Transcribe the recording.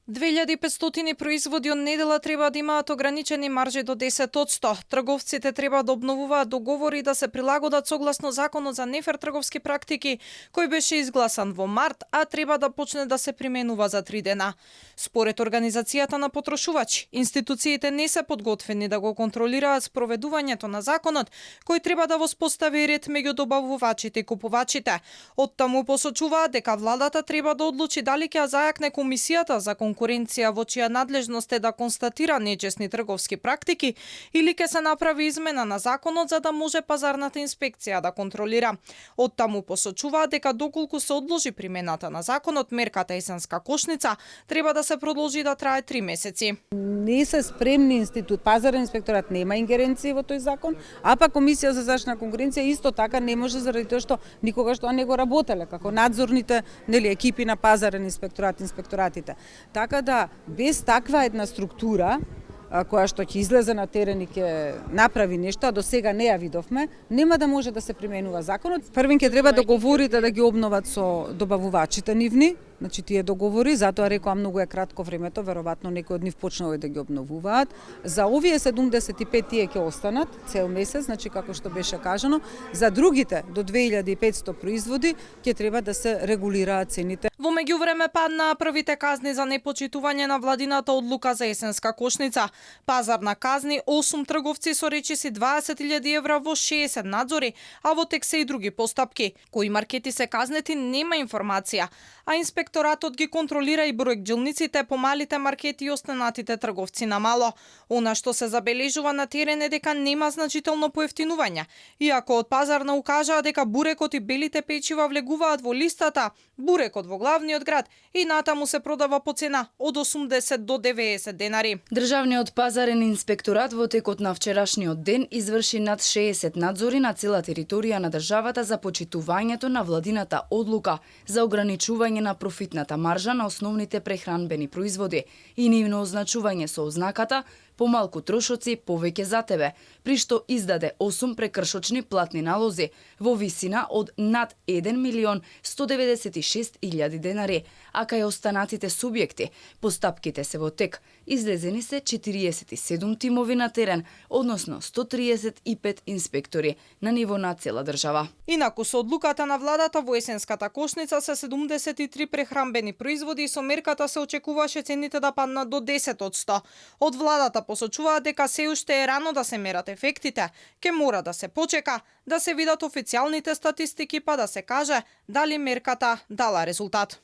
2500 производи од недела треба да имаат ограничени маржи до 10%. Трговците треба да обновуваат договори и да се прилагодат согласно Законот за нефер трговски практики, кој беше изгласан во март, а треба да почне да се применува за 3 дена. Според Организацијата на потрошувачи, институциите не се подготвени да го контролираат спроведувањето на законот, кој треба да воспостави ред меѓу добавувачите и купувачите. Оттаму посочуваат дека владата треба да одлучи дали ќе ја зајакне комисијата за конкуренција во чија надлежност е да констатира нечесни трговски практики или ќе се направи измена на законот за да може пазарната инспекција да контролира. Оттаму посочуваат дека доколку се одложи примената на законот, мерката есенска кошница треба да се продолжи да трае 3 месеци. Не се спремни институт, пазарен инспекторат нема ингеренции во тој закон, а па Комисија за заштита на конкуренција исто така не може заради тоа што никогаш тоа не го работеле како надзорните екипи на пазарен инспекторат, инспекторатите. Така да без таква една структура која што ќе излезе на терен и ќе направи нешто, а до сега не ја видовме, нема да може да се применува законот. Првин ќе треба договорите да ги обноват со добавувачите нивни, значи тие договори, затоа рекоа многу е кратко времето, веројатно некои од нив почнаа да ги обновуваат. За овие 75 тие ќе останат цел месец, значи како што беше кажано, за другите до 2500 производи ќе треба да се регулираат цените. Во меѓувреме паднаа првите казни за непочитување на владината одлука за есенска кошница. Пазар на казни 8 трговци со речиси 20.000 евра во 60 надзори, а во тек се и други постапки. Кои маркети се казнети нема информација, а инспекторатот ги контролира и бројджилниците по малите маркети и останатите трговци на мало. Она што се забележува на терен е дека нема значително поевтинување. Иако од пазарна укажаа дека бурекот и белите печива влегуваат во листата, бурекот во главниот град и натаму се продава по цена од 80 до 90 денари. Државниот пазарен инспекторат во текот на вчерашниот ден изврши над 60 надзори на цела територија на државата за почитувањето на владината одлука за ограничување на профитната маржа на основните прехранбени производи и нивно означување со ознаката помалку трошоци, повеќе за тебе, при што издаде 8 прекршочни платни налози во висина од над 1.196.000 денари, а кај останатите субјекти постапките се во тек. Излезени се 47 тимови на терен, односно 135 инспектори на ниво на цела држава. Инаку со одлуката на владата во есенската кошница се 73 прехранбени производи и со мерката се очекуваше цените да паднат до 10%. Од владата посочуваат дека се уште е рано да се мерат ефектите, ке мора да се почека, да се видат официјалните статистики па да се каже дали мерката дала резултат.